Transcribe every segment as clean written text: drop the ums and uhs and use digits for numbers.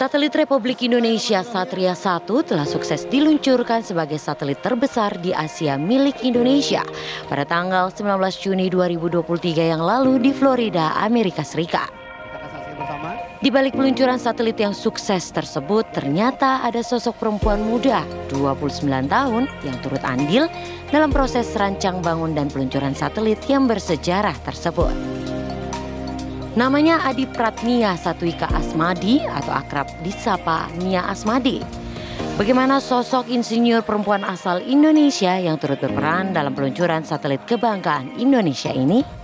Satelit Republik Indonesia Satria 1 telah sukses diluncurkan sebagai satelit terbesar di Asia milik Indonesia pada tanggal 19 Juni 2023 yang lalu di Florida, Amerika Serikat. Di balik peluncuran satelit yang sukses tersebut, ternyata ada sosok perempuan muda 29 tahun yang turut andil dalam proses rancang bangun dan peluncuran satelit yang bersejarah tersebut. Namanya Adi Pratnia Satwika Asmadi atau akrab disapa Nia Asmadi. Bagaimana sosok insinyur perempuan asal Indonesia yang turut berperan dalam peluncuran satelit kebanggaan Indonesia ini?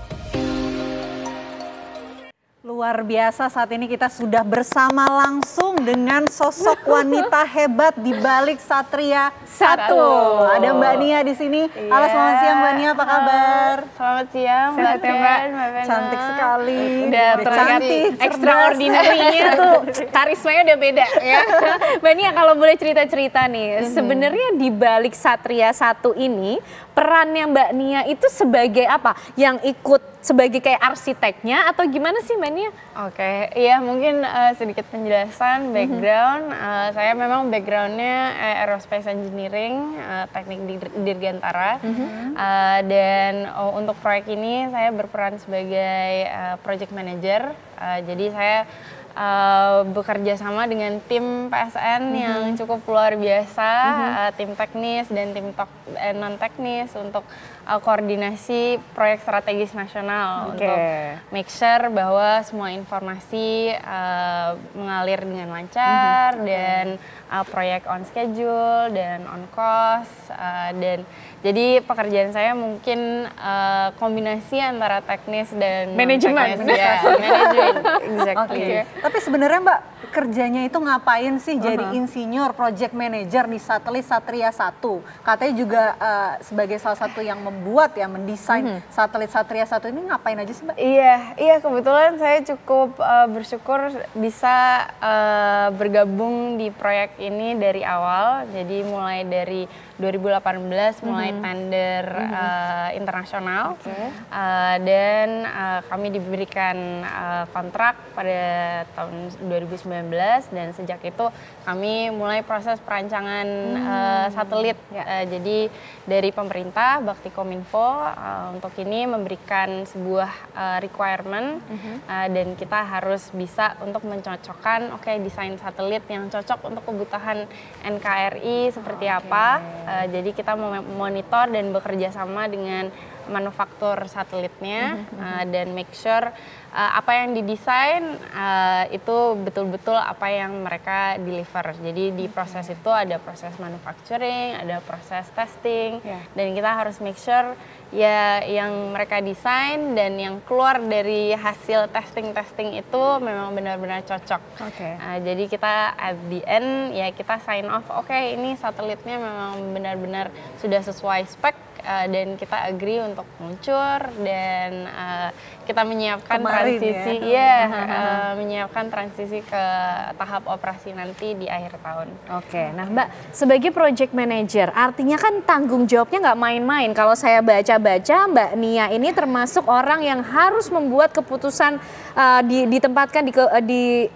Luar biasa, saat ini kita sudah bersama langsung dengan sosok wanita hebat di balik Satria 1. Ada Mbak Nia di sini. Iya. Halo, selamat siang Mbak Nia, apa kabar? Selamat siang, Mbak Mbak. Cantik sekali. Udah cantik, extraordinary-nya tuh karismanya udah beda ya. Mbak Nia, kalau boleh cerita-cerita nih, sebenarnya di balik Satria 1 ini perannya Mbak Nia itu sebagai apa? Yang ikut sebagai kayak arsiteknya atau gimana sih Mbak Nia? Oke, iya mungkin sedikit penjelasan background. Saya memang backgroundnya aerospace engineering, teknik dirgantara. Dan untuk proyek ini saya berperan sebagai project manager. Jadi saya bekerja sama dengan tim PSN yang cukup luar biasa, tim teknis dan tim non teknis untuk koordinasi proyek strategis nasional untuk make sure bahwa semua informasi mengalir dengan lancar dan proyek on schedule dan on cost dan jadi pekerjaan saya mungkin kombinasi antara teknis dan manajemen. Manajemen, exactly. Tapi sebenarnya Mbak, kerjanya itu ngapain sih jadi insinyur project manager di satelit Satria 1? Katanya juga sebagai salah satu yang membuat ya, mendesain satelit Satria 1 ini ngapain aja sih Mbak? Iya kebetulan saya cukup bersyukur bisa bergabung di proyek ini dari awal. Jadi mulai dari 2018 mulai tender internasional dan kami diberikan kontrak pada tahun 2019 dan sejak itu kami mulai proses perancangan satelit. Jadi dari pemerintah Bakti Kominfo untuk ini memberikan sebuah requirement dan kita harus bisa untuk mencocokkan desain satelit yang cocok untuk kebutuhan NKRI seperti apa. Jadi kita memonitor dan bekerja sama dengan manufaktur satelitnya dan make sure apa yang didesain itu betul-betul apa yang mereka deliver. Jadi di proses itu ada proses manufacturing, ada proses testing, dan kita harus make sure ya yang mereka desain dan yang keluar dari hasil testing itu memang benar-benar cocok. Jadi kita at the end ya kita sign off, ini satelitnya memang benar-benar sudah sesuai spek dan kita agree untuk meluncur dan kita menyiapkan transisi menyiapkan transisi ke tahap operasi nanti di akhir tahun. Nah Mbak, sebagai project manager artinya kan tanggung jawabnya nggak main-main. Kalau saya baca-baca Mbak Nia ini termasuk orang yang harus membuat keputusan ditempatkan di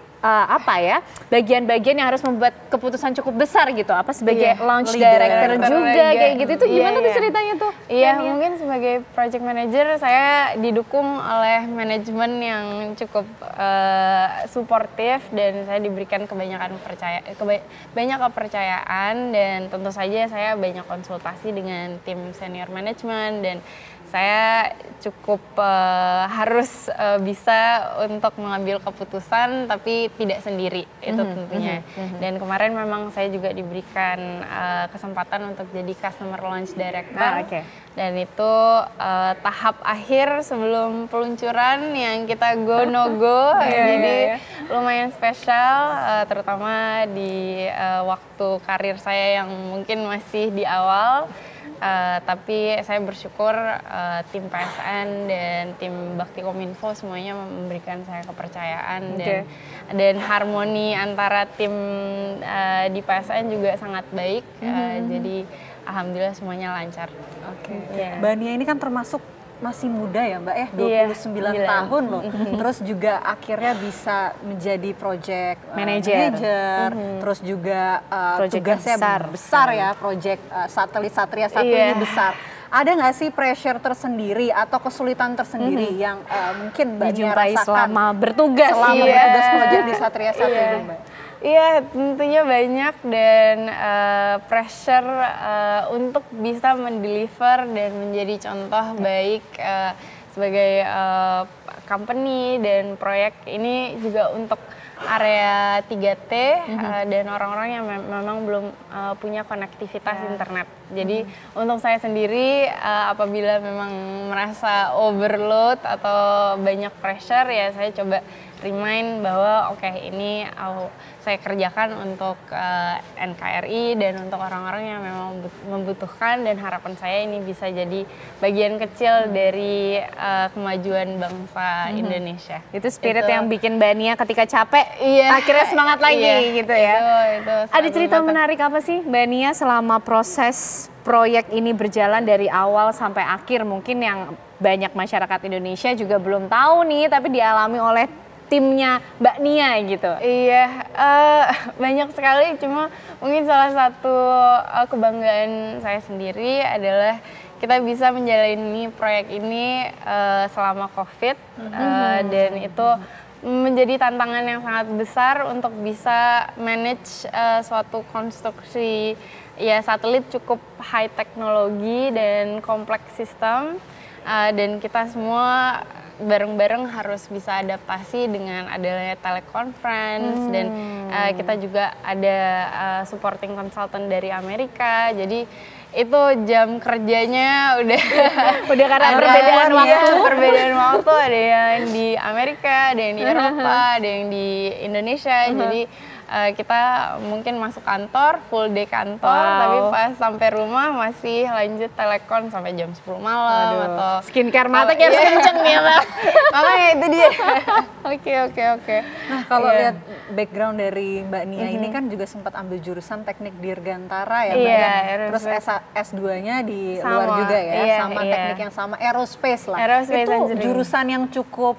bagian-bagian yang harus membuat keputusan cukup besar gitu, sebagai launch director juga kayak gitu. Itu gimana tuh ceritanya tuh? Mungkin sebagai project manager saya didukung oleh manajemen yang cukup suportif dan saya diberikan banyak kepercayaan dan tentu saja saya banyak konsultasi dengan tim senior manajemen dan saya cukup harus bisa untuk mengambil keputusan tapi tidak sendiri itu tentunya. Dan kemarin memang saya juga diberikan kesempatan untuk jadi customer launch director. Dan itu tahap akhir sebelum peluncuran yang kita go no go. Jadi lumayan spesial terutama di waktu karir saya yang mungkin masih di awal. Tapi saya bersyukur tim PSN dan tim Bakti Kominfo semuanya memberikan saya kepercayaan dan harmoni antara tim di PSN juga sangat baik. Jadi alhamdulillah semuanya lancar. Mbak Nia ini kan termasuk masih muda ya Mbak ya, 29 Iya, tahun loh. Terus juga akhirnya bisa menjadi project Manager. terus juga Project tugasnya besar ya, project satelit Satria 1 ini besar. Ada nggak sih pressure tersendiri atau kesulitan tersendiri yang mungkin Mbak Nia Dijumpai rasakan selama bertugas. selama bertugas project di Satria 1 ini Mbak? Iya, tentunya banyak dan pressure untuk bisa mendeliver dan menjadi contoh baik sebagai company dan proyek ini juga untuk area 3T dan orang-orang yang memang belum punya konektivitas internet. Jadi untuk saya sendiri apabila memang merasa overload atau banyak pressure ya saya coba remind bahwa oke, ini saya kerjakan untuk NKRI dan untuk orang-orang yang memang membutuhkan, dan harapan saya ini bisa jadi bagian kecil dari kemajuan bangsa Indonesia. Itu spirit yang bikin Mbak Nia ketika capek akhirnya semangat lagi gitu ya. Itu Ada cerita menarik apa sih Mbak Nia selama proses proyek ini berjalan dari awal sampai akhir, mungkin yang banyak masyarakat Indonesia juga belum tahu nih tapi dialami oleh timnya Mbak Nia gitu? Iya, banyak sekali, cuma mungkin salah satu kebanggaan saya sendiri adalah kita bisa menjalani proyek ini selama COVID dan itu menjadi tantangan yang sangat besar untuk bisa manage suatu konstruksi ya satelit cukup high teknologi dan kompleks sistem, dan kita semua bareng-bareng harus bisa adaptasi dengan adanya teleconference dan kita juga ada supporting consultant dari Amerika. Jadi itu jam kerjanya udah karena perbedaan waktu ada yang di Amerika, ada yang di Eropa, ada yang di Indonesia. Jadi kita mungkin masuk kantor, full day kantor, tapi pas sampai rumah masih lanjut telekon sampai jam 10 malam. Atau skincare mata kayak harus kenceng ya Mbak. Makanya itu dia. Oke. Nah kalau lihat background dari Mbak Nia ini kan juga sempat ambil jurusan teknik dirgantara ya Mbak ya. Terus S2-nya di luar juga ya, sama teknik yang sama, aerospace lah. Aerospace itu jurusan yang cukup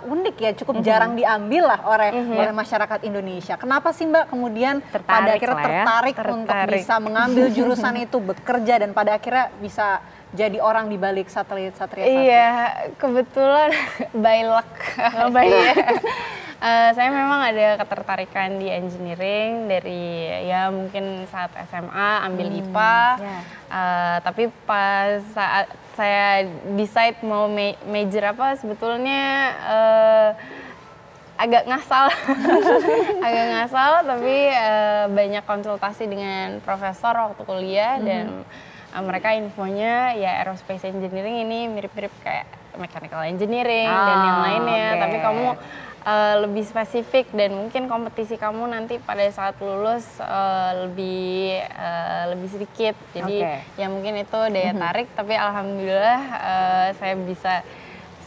unik ya, cukup jarang diambil lah oleh masyarakat Indonesia. Kenapa sih Mbak kemudian pada akhirnya tertarik untuk bisa mengambil jurusan itu, bekerja dan pada akhirnya bisa jadi orang di balik satelit Satria 1? Iya, kebetulan by luck. Saya memang ada ketertarikan di engineering dari ya mungkin saat SMA ambil IPA, tapi pas saat saya decide mau major apa sebetulnya agak ngasal, tapi banyak konsultasi dengan profesor waktu kuliah dan mereka infonya ya aerospace engineering ini mirip-mirip kayak mechanical engineering dan yang lainnya, tapi kamu lebih spesifik dan mungkin kompetisi kamu nanti pada saat lulus lebih sedikit, jadi ya mungkin itu daya tarik, tapi alhamdulillah saya bisa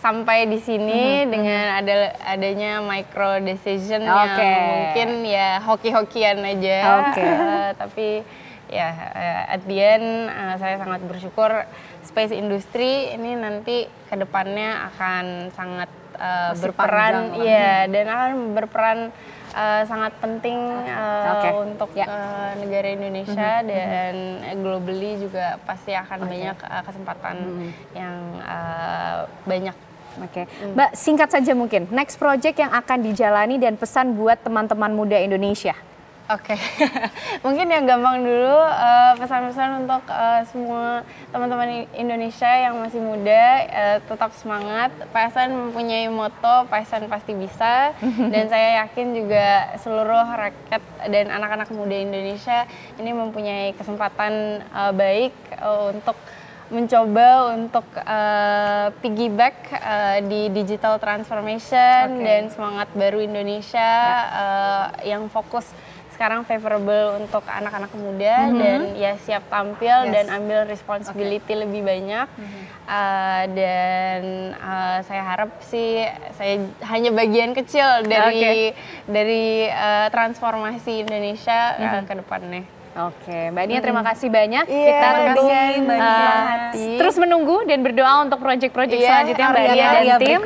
sampai di sini dengan adanya micro decision yang mungkin ya hoki-hokian aja, tapi ya at the end saya sangat bersyukur space industry ini nanti kedepannya akan sangat berperan, dan akan berperan sangat penting untuk negara Indonesia dan globally juga pasti akan banyak kesempatan yang banyak. Mbak, singkat saja mungkin, next project yang akan dijalani dan pesan buat teman-teman muda Indonesia. Mungkin yang gampang dulu, pesan-pesan untuk semua teman-teman Indonesia yang masih muda, tetap semangat. PSN mempunyai moto, PSN pasti bisa, dan saya yakin juga seluruh rakyat dan anak-anak muda Indonesia ini mempunyai kesempatan baik untuk mencoba untuk piggyback di digital transformation dan semangat baru Indonesia yang fokus sekarang favorable untuk anak-anak muda dan ya siap tampil dan ambil responsibility lebih banyak, dan saya harap sih saya hanya bagian kecil dari transformasi Indonesia ke depannya. Oke, Mbak Nia terima kasih banyak. Iya, Kita tentu terus menunggu dan berdoa untuk proyek-proyek selanjutnya Mbak Nia dan tim.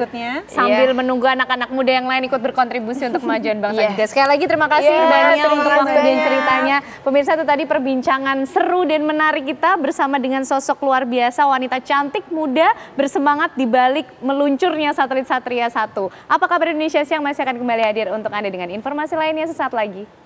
Sambil menunggu anak-anak muda yang lain ikut berkontribusi untuk kemajuan bangsa juga. Sekali lagi terima kasih Mbak Nia untuk waktu dan ceritanya. Pemirsa, itu tadi perbincangan seru dan menarik kita bersama dengan sosok luar biasa, wanita cantik, muda, bersemangat di balik meluncurnya satelit Satria 1. Apa kabar Indonesia Siang masih akan kembali hadir untuk Anda dengan informasi lainnya sesaat lagi.